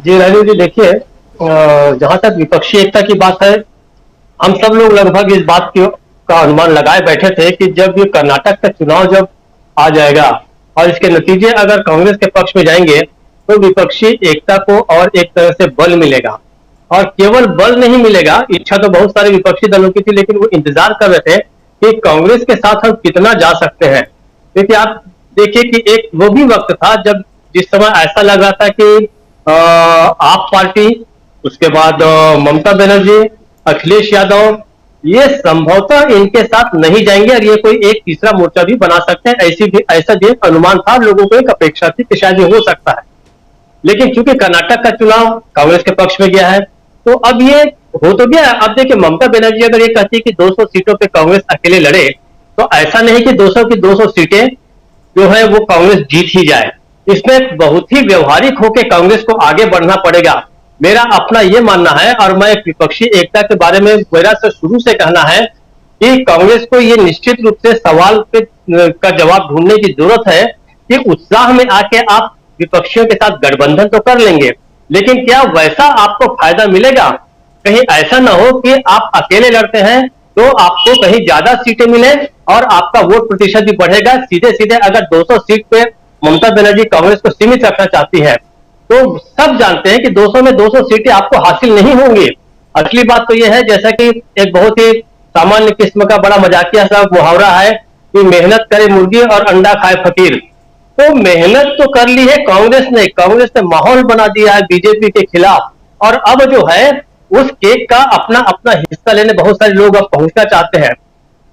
जी राजू जी, देखिए जहां तक विपक्षी एकता की बात है, हम सब लोग लगभग इस बात का अनुमान लगाए बैठे थे कि जब ये कर्नाटक का चुनाव जब आ जाएगा और इसके नतीजे अगर कांग्रेस के पक्ष में जाएंगे तो विपक्षी एकता को और एक तरह से बल मिलेगा। और केवल बल नहीं मिलेगा, इच्छा तो बहुत सारे विपक्षी दलों की थी, लेकिन वो इंतजार कर रहे थे कि कांग्रेस के साथ हम कितना जा सकते हैं। क्योंकि आप देखिए कि एक वो भी वक्त था जब जिस समय ऐसा लग रहा था कि आप पार्टी, उसके बाद ममता बनर्जी, अखिलेश यादव, ये संभवतः इनके साथ नहीं जाएंगे और ये कोई एक तीसरा मोर्चा भी बना सकते हैं। ऐसा भी एक अनुमान था, लोगों को एक अपेक्षा थी कि शायद ये हो सकता है। लेकिन चूंकि कर्नाटक का चुनाव कांग्रेस के पक्ष में गया है, तो अब ये हो तो गया। अब देखिए, ममता बनर्जी अगर ये कहती है कि 200 सीटों पे कांग्रेस अकेले लड़े, तो ऐसा नहीं कि 200 की 200 सीटें जो है वो कांग्रेस जीत ही जाए। इसमें बहुत ही व्यवहारिक होकर कांग्रेस को आगे बढ़ना पड़ेगा, मेरा अपना ये मानना है। और मैं विपक्षी एकता के बारे में मेरा से शुरू से कहना है कि कांग्रेस को ये निश्चित रूप से सवाल का जवाब ढूंढने की जरूरत है कि उत्साह में आके आप विपक्षियों के साथ गठबंधन तो कर लेंगे, लेकिन क्या वैसा आपको फायदा मिलेगा? कहीं ऐसा ना हो कि आप अकेले लड़ते हैं तो आपको कहीं ज्यादा सीटें मिले और आपका वोट प्रतिशत भी बढ़ेगा। सीधे सीधे अगर 200 सीट पे ममता बनर्जी कांग्रेस को सीमित रखना चाहती है, तो सब जानते हैं कि 200 में 200 सीटें आपको हासिल नहीं होंगी। असली बात तो यह है, जैसा कि एक बहुत ही सामान्य किस्म का बड़ा मजाकिया सा मुहावरा है कि मेहनत करे मुर्गी और अंडा खाए फकीर। तो मेहनत तो कर ली है कांग्रेस ने माहौल बना दिया है बीजेपी के खिलाफ, और अब जो है उस केक का अपना अपना हिस्सा लेने बहुत सारे लोग अब पहुंचना चाहते हैं।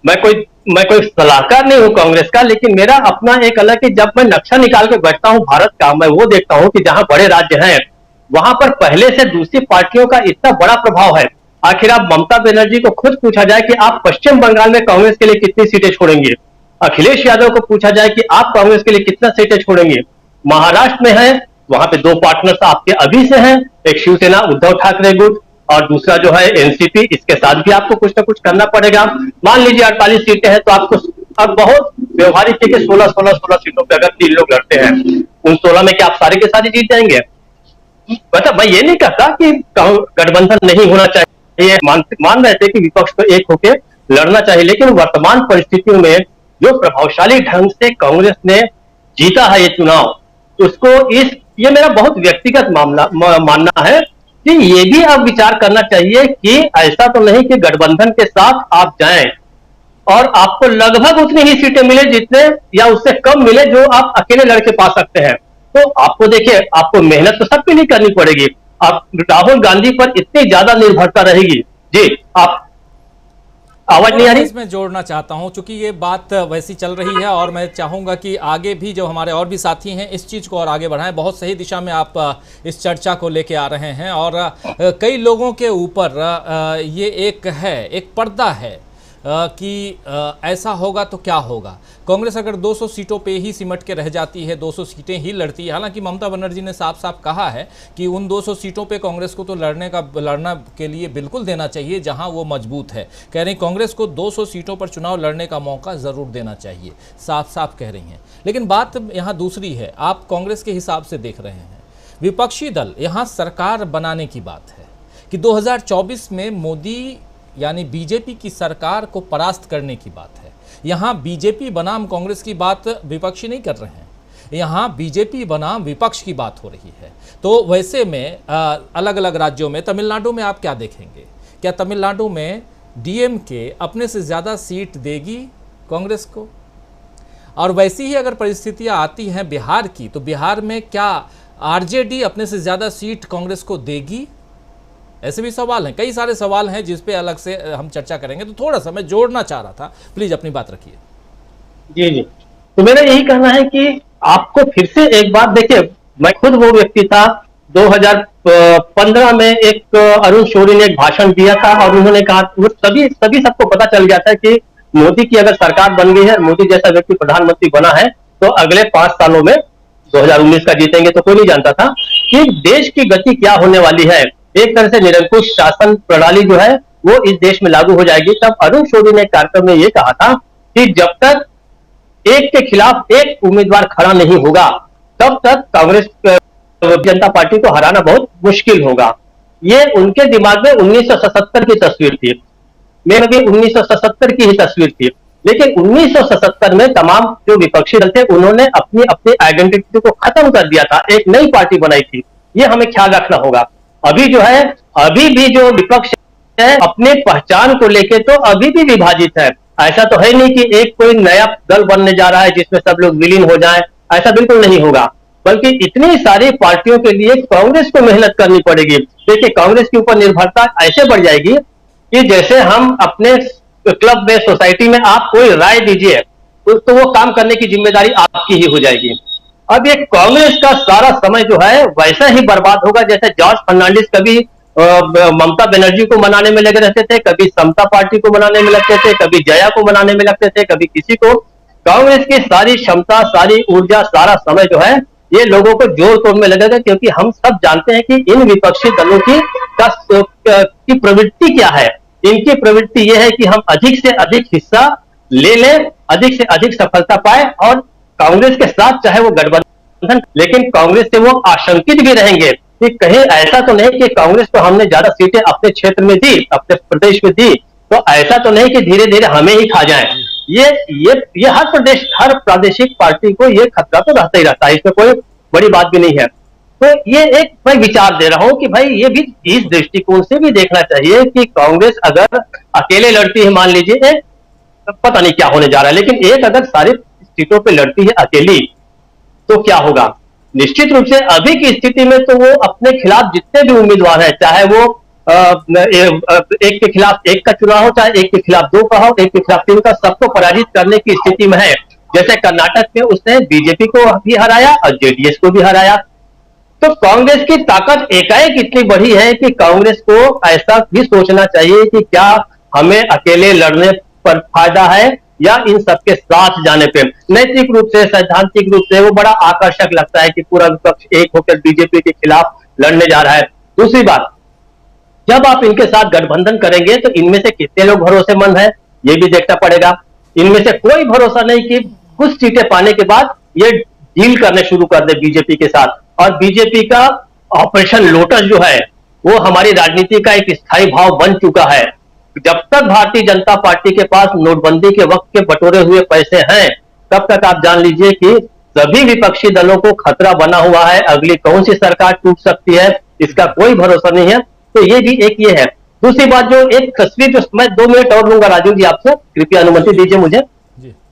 मैं कोई सलाहकार नहीं हूं कांग्रेस का, लेकिन मेरा अपना एक अलग कि जब मैं नक्शा निकाल के बैठता हूं भारत का, मैं वो देखता हूं कि जहां बड़े राज्य हैं वहां पर पहले से दूसरी पार्टियों का इतना बड़ा प्रभाव है। आखिर आप ममता बनर्जी को खुद पूछा जाए कि आप पश्चिम बंगाल में कांग्रेस के लिए कितनी सीटें छोड़ेंगे, अखिलेश यादव को पूछा जाए कि आप कांग्रेस के लिए कितना सीटें छोड़ेंगे। महाराष्ट्र में है, वहां पे दो पार्टनर्स आपके अभी से हैं, एक शिवसेना उद्धव ठाकरे गुट और दूसरा जो है एनसीपी। इसके साथ भी आपको कुछ ना कुछ करना पड़ेगा। मान लीजिए 48 सीटें हैं, तो आपको अब बहुत व्यवहारिक है कि 16 सीटों पे अगर 3 लोग लड़ते हैं, उन 16 में क्या आप सारे के सारे जीत जाएंगे? मतलब मैं ये नहीं कहता कि गठबंधन नहीं होना चाहिए, मान रहे थे कि विपक्ष को एक होकर लड़ना चाहिए, लेकिन वर्तमान परिस्थितियों में जो प्रभावशाली ढंग से कांग्रेस ने जीता है ये चुनाव, उसको ये मेरा बहुत व्यक्तिगत मानना है कि ये भी अब विचार करना चाहिए कि ऐसा तो नहीं कि गठबंधन के साथ आप जाएं और आपको लगभग उतनी ही सीटें मिले जितने या उससे कम मिले जो आप अकेले लड़के पा सकते हैं। तो आपको देखिए, आपको मेहनत तो सबके लिए करनी पड़ेगी। आप राहुल गांधी पर इतनी ज्यादा निर्भरता रहेगी। जी, आप आवाज नहीं आ रही? इसमें जोड़ना चाहता हूं, चूंकि ये बात वैसी चल रही है और मैं चाहूंगा कि आगे भी जो हमारे और भी साथी हैं इस चीज़ को और आगे बढ़ाएं। बहुत सही दिशा में आप इस चर्चा को लेके आ रहे हैं और कई लोगों के ऊपर ये एक पर्दा है कि ऐसा होगा तो क्या होगा। कांग्रेस अगर 200 सीटों पे ही सिमट के रह जाती है, 200 सीटें ही लड़ती है। हालांकि ममता बनर्जी ने साफ साफ कहा है कि उन 200 सीटों पे कांग्रेस को तो लड़ना के लिए बिल्कुल देना चाहिए जहां वो मजबूत है। कह रही कांग्रेस को 200 सीटों पर चुनाव लड़ने का मौका ज़रूर देना चाहिए, साफ साफ कह रही हैं। लेकिन बात यहाँ दूसरी है, आप कांग्रेस के हिसाब से देख रहे हैं, विपक्षी दल यहाँ सरकार बनाने की बात है कि 2024 में मोदी यानी बीजेपी की सरकार को परास्त करने की बात है। यहाँ बीजेपी बनाम कांग्रेस की बात विपक्षी नहीं कर रहे हैं, यहाँ बीजेपी बनाम विपक्ष की बात हो रही है। तो वैसे में अलग अलग राज्यों में, तमिलनाडु में आप क्या देखेंगे? क्या तमिलनाडु में डीएमके अपने से ज़्यादा सीट देगी कांग्रेस को? और वैसी ही अगर परिस्थितियाँ आती हैं बिहार की, तो बिहार में क्या आरजेडी अपने से ज़्यादा सीट कांग्रेस को देगी? ऐसे भी सवाल हैं, कई सारे सवाल हैं जिस पे अलग से हम चर्चा करेंगे। तो थोड़ा सा मैं जोड़ना चाह रहा था, प्लीज अपनी बात रखिए। जी जी, तो मेरा यही कहना है कि आपको फिर से एक बात देखिए, मैं खुद वो व्यक्ति था 2015 में एक अरुण शौरी ने एक भाषण दिया था और उन्होंने कहा, वो सभी सबको पता चल गया था कि मोदी की अगर सरकार बन गई है, मोदी जैसा व्यक्ति प्रधानमंत्री बना है, तो अगले 5 सालों में 2019 का जीतेंगे तो कोई नहीं जानता था कि देश की गति क्या होने वाली है। एक तरह से निरंकुश शासन प्रणाली जो है वो इस देश में लागू हो जाएगी। तब अरुण शौरी ने कार्यक्रम में ये कहा था कि जब तक एक के खिलाफ एक उम्मीदवार खड़ा नहीं होगा, तब तक कांग्रेस जनता पार्टी को हराना बहुत मुश्किल होगा। ये उनके दिमाग में 1977 की तस्वीर थी, मेरे भी 1977 की ही तस्वीर थी। लेकिन 1977 में तमाम जो विपक्षी दल थे उन्होंने अपनी अपनी आइडेंटिटी को खत्म कर दिया था, एक नई पार्टी बनाई थी। ये हमें ख्याल रखना होगा। अभी जो है, अभी भी जो विपक्ष है अपने पहचान को लेके तो अभी भी विभाजित है। ऐसा तो है नहीं कि एक कोई नया दल बनने जा रहा है जिसमें सब लोग विलीन हो जाएं, ऐसा बिल्कुल नहीं होगा। बल्कि इतनी सारी पार्टियों के लिए कांग्रेस को मेहनत करनी पड़ेगी। देखिए, कांग्रेस के ऊपर निर्भरता ऐसे बढ़ जाएगी कि जैसे हम अपने क्लब में, सोसाइटी में आप कोई राय दीजिए तो वो काम करने की जिम्मेदारी आपकी ही हो जाएगी। अब ये कांग्रेस का सारा समय जो है वैसा ही बर्बाद होगा जैसे जॉर्ज फर्नांडिस कभी ममता बनर्जी को मनाने में लगे रहते थे, कभी समता पार्टी को मनाने में लगते थे, कभी जया को मनाने में लगते थे, कभी किसी को। कांग्रेस की सारी क्षमता, सारी ऊर्जा, सारा समय जो है ये लोगों को जोड़ तोड़ में लगेगा, क्योंकि हम सब जानते हैं कि इन विपक्षी दलों की प्रवृत्ति क्या है। इनकी प्रवृत्ति यह है कि हम अधिक से अधिक हिस्सा ले लें, अधिक से अधिक सफलता पाए और कांग्रेस के साथ चाहे वो गठबंधन, लेकिन कांग्रेस से वो आशंकित भी रहेंगे कि कहीं ऐसा तो नहीं कि कांग्रेस को हमने ज्यादा सीटें अपने क्षेत्र में दी, अपने प्रदेश में दी, तो ऐसा तो नहीं कि धीरे धीरे हमें ही खा जाए। ये हर प्रादेशिक पार्टी को ये खतरा तो रहता ही रहता है, इसमें कोई बड़ी बात भी नहीं है। तो ये एक मैं विचार दे रहा हूं कि भाई ये भी इस दृष्टिकोण से भी देखना चाहिए कि कांग्रेस अगर अकेले लड़ती है, मान लीजिए पता नहीं क्या होने जा रहा है, लेकिन एक अगर सारी सीटों पे लड़ती है अकेली तो क्या होगा। निश्चित रूप से अभी की स्थिति में तो वो अपने खिलाफ जितने भी उम्मीदवार हैं, चाहे वो एक के खिलाफ एक का चुनाव हो, चाहे एक के खिलाफ दो का हो, एक के खिलाफ तीन का, सबको पराजित करने की स्थिति में है। जैसे कर्नाटक में उसने बीजेपी को भी हराया और जेडीएस को भी हराया। तो कांग्रेस की ताकत एकाएक इतनी बड़ी है कि कांग्रेस को ऐसा भी सोचना चाहिए कि क्या हमें अकेले लड़ने पर फायदा है या इन सबके साथ जाने पे। नैतिक रूप से, सैद्धांतिक रूप से वो बड़ा आकर्षक लगता है कि पूरा विपक्ष एक होकर बीजेपी के खिलाफ लड़ने जा रहा है। दूसरी बात, जब आप इनके साथ गठबंधन करेंगे तो इनमें से कितने लोग भरोसेमंद हैं ये भी देखना पड़ेगा। इनमें से कोई भरोसा नहीं कि कुछ सीटें पाने के बाद ये डील करने शुरू कर दे बीजेपी के साथ। और बीजेपी का ऑपरेशन लोटस जो है वो हमारी राजनीति का एक स्थायी भाव बन चुका है। जब तक भारतीय जनता पार्टी के पास नोटबंदी के वक्त के बटोरे हुए पैसे हैं, तब तक आप जान लीजिए कि सभी विपक्षी दलों को खतरा बना हुआ है। अगली कौन सी सरकार टूट सकती है इसका कोई भरोसा नहीं है। तो ये भी एक ये है। दूसरी बात, जो एक तस्वीर, जो मैं 2 मिनट और लूंगा राजू जी आपसे, कृपया अनुमति दीजिए मुझे।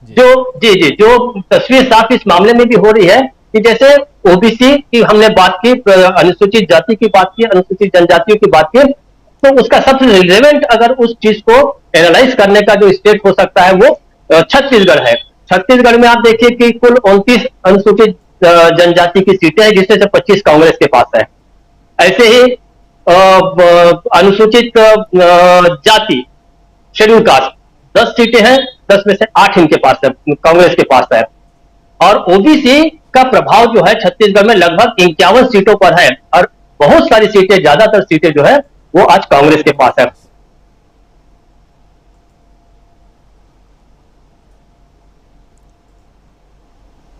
जो तस्वीर साफ इस मामले में भी हो रही है कि जैसे ओबीसी की हमने बात की, अनुसूचित जाति की बात की, अनुसूचित जनजातियों की बात की, तो उसका सबसे रिलेवेंट अगर उस चीज को एनालाइज करने का जो स्टेट हो सकता है वो छत्तीसगढ़ है। छत्तीसगढ़ में आप देखिए कि कुल 29 अनुसूचित जनजाति की सीटें हैं, जिसमें से 25 कांग्रेस के पास है। ऐसे ही अनुसूचित जाति, शेड्यूल कास्ट 10 सीटें हैं, 10 में से 8 इनके पास है, कांग्रेस के पास है। और ओबीसी का प्रभाव जो है छत्तीसगढ़ में लगभग 51 सीटों पर है और बहुत सारी सीटें, ज्यादातर सीटें जो है वो आज कांग्रेस के पास है।